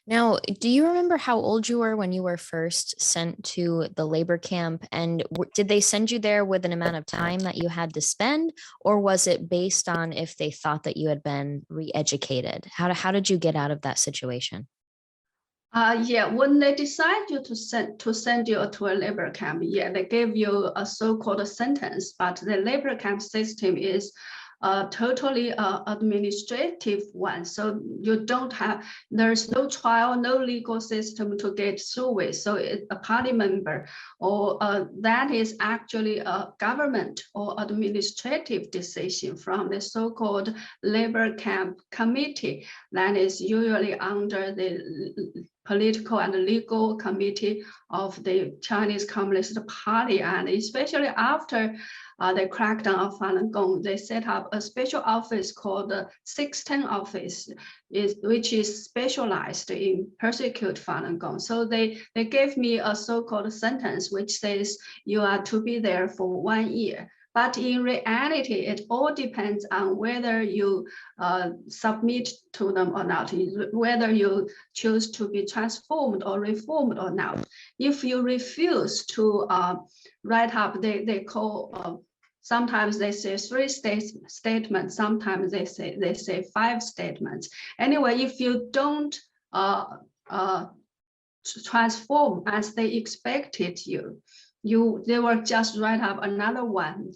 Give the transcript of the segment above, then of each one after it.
Now, do you remember how old you were when you were first sent to the labor camp? And did they send you there with an amount of time that you had to spend, or was it based on if they thought that you had been re-educated? How did you get out of that situation? Yeah, when they decide you to send you to a labor camp, yeah, they give you a so-called sentence, but the labor camp system is totally administrative one. So you don't have, there's no trial, no legal system to get through with. So a party member or that is actually a government or administrative decision from the so-called labor camp committee that is usually under the political and legal committee of the Chinese Communist Party. And especially after the crackdown of Falun Gong, they set up a special office called the 610 office, which is specialized in persecute Falun Gong. So they gave me a so-called sentence which says you are to be there for 1 year. But in reality, it all depends on whether you submit to them or not, whether you choose to be transformed or reformed or not. If you refuse to write up, they call, sometimes they say 3 statements, sometimes they say 5 statements. Anyway, if you don't transform as they expected they will just write up another one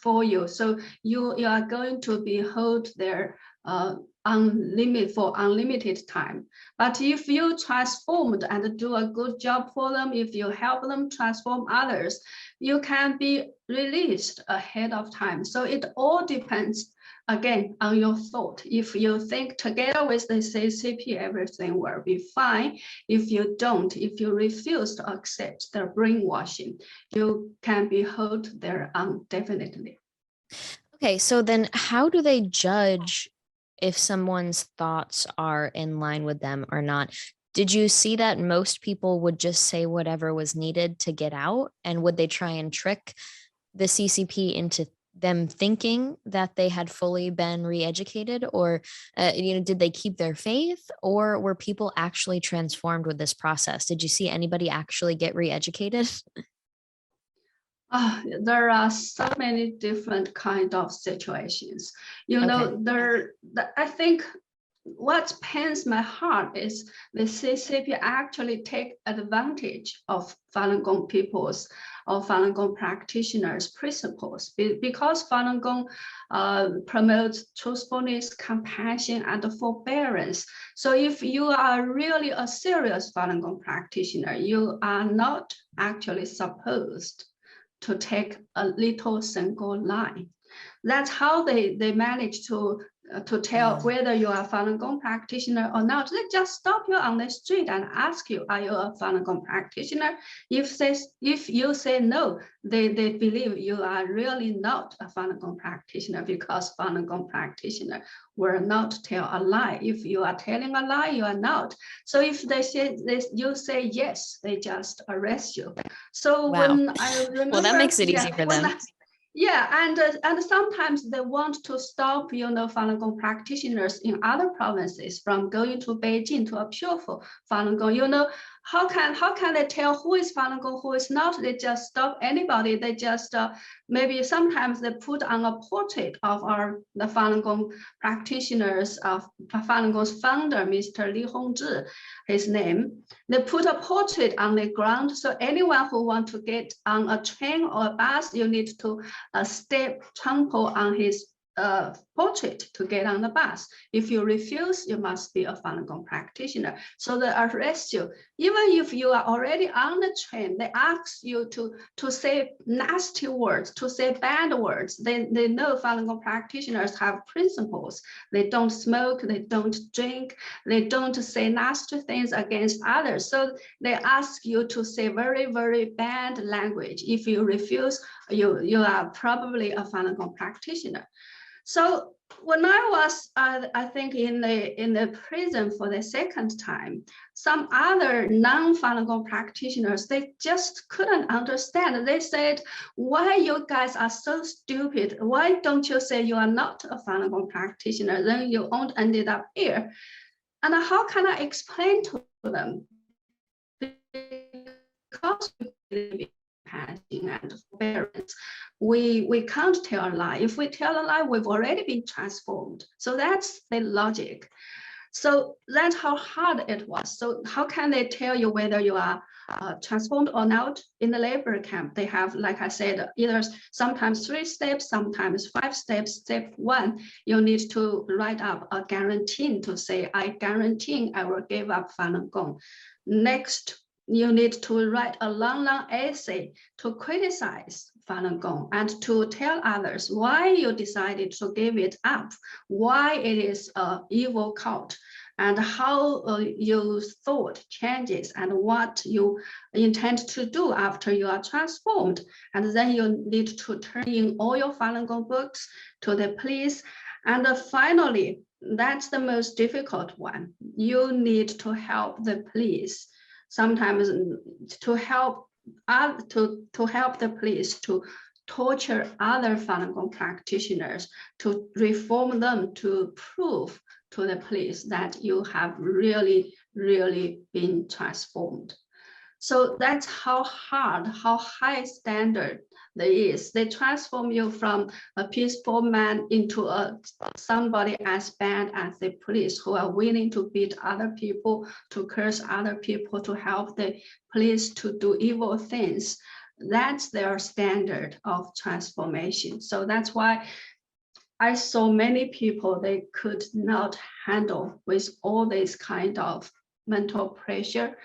for you. So you are going to be held there unlimited time. But if you transformed and do a good job for them, if you help them transform others, you can be released ahead of time. So it all depends again on your thought. If you think together with the CCP, everything will be fine. If you don't, if you refuse to accept their brainwashing, you can be held there indefinitely. Okay, so then how do they judge if someone's thoughts are in line with them or not? Did you see that most people would just say whatever was needed to get out? And would they try and trick the CCP into them thinking that they had fully been re-educated, or did they keep their faith, or were people actually transformed with this process? Did you see anybody actually get re-educated? There are so many different kind of situations. Okay. I think what pains my heart is the CCP actually take advantage of Falun Gong people's or Falun Gong practitioners' principles because Falun Gong promotes truthfulness, compassion, and forbearance. So if you are really a serious Falun Gong practitioner, you are not actually supposed to take a little single line. That's how they manage to tell whether you are a Falun Gong practitioner or not. They just stop you on the street and ask you, are you a Falun Gong practitioner? If you say no, they believe you are really not a Falun Gong practitioner because Falun Gong practitioner will not tell a lie. If you are telling a lie, you are not. So if they say this, you say yes, they just arrest you. So Wow. when I Well, that remember, makes it easy for them. and sometimes they want to stop, Falun Gong practitioners in other provinces from going to Beijing to appeal for Falun Gong. How can they tell who is Falun Gong, who is not? They just stop anybody. They just maybe sometimes they put on a portrait of the Falun Gong practitioners of Falun Gong's founder, Mr. Li Hongzhi, his name. They put a portrait on the ground, so anyone who wants to get on a train or a bus, you need to trample on his portrait to get on the bus. If you refuse, you must be a Falun Gong practitioner. So they arrest you. Even if you are already on the train, they ask you to say nasty words, to say bad words. They know Falun Gong practitioners have principles. They don't smoke, they don't drink, they don't say nasty things against others. So they ask you to say very, very bad language. If you refuse, you are probably a Falun Gong practitioner. So when I was, I think, in the prison for the second time, some other non-Falun Gong practitioners, they just couldn't understand. They said, "Why you guys are so stupid? Why don't you say you are not a Falun Gong practitioner? Then you won't ended up here." And how can I explain to them? Because we believe in compassion and forbearance, we can't tell a lie. If we tell a lie, we've already been transformed. So that's the logic. So that's how hard it was. So how can they tell you whether you are transformed or not? In the labor camp, they have, like I said, either sometimes 3 steps, sometimes 5 steps. Step 1, you need to write up a guarantee to say, I guarantee I will give up Falun Gong. Next, you need to write a long essay to criticize Falun Gong and to tell others why you decided to give it up, why it is an evil cult, and how your thought changes and what you intend to do after you are transformed. And then you need to turn in all your Falun Gong books to the police. And finally, that's the most difficult one. You need to help the police. Sometimes to help the police to torture other Falun Gong practitioners, to reform them, to prove to the police that you have really, really been transformed. So that's how hard, how high standard there is. They transform you from a peaceful man into somebody as bad as the police, who are willing to beat other people, to curse other people, to help the police to do evil things. That's their standard of transformation. So that's why I saw many people they could not handle with all this kind of mental pressure.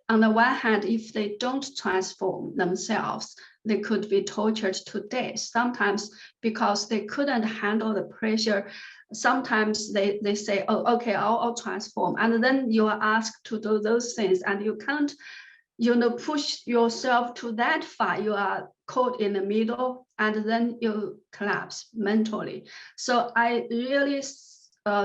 On the one hand, if they don't transform themselves, they could be tortured to death. Sometimes because they couldn't handle the pressure, sometimes they say, oh, okay, I'll transform. And then you are asked to do those things and you can't, push yourself to that far. You are caught in the middle and then you collapse mentally. So I really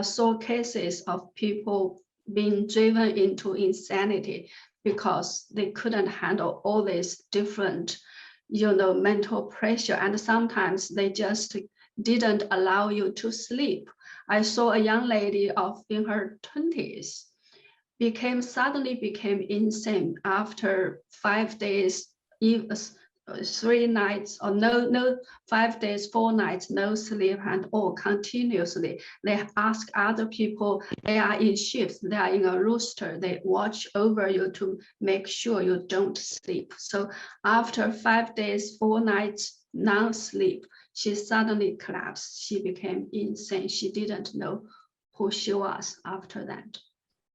saw cases of people being driven into insanity because they couldn't handle all this different, mental pressure. And sometimes they just didn't allow you to sleep. I saw a young lady in her 20s suddenly became insane after 5 days, 3 nights, or no 5 days, 4 nights, no sleep and all continuously. They ask other people, they are in shifts, they are in a rooster, they watch over you to make sure you don't sleep. So after 5 days, 4 nights, non-sleep, she suddenly collapsed. She became insane. She didn't know who she was after that.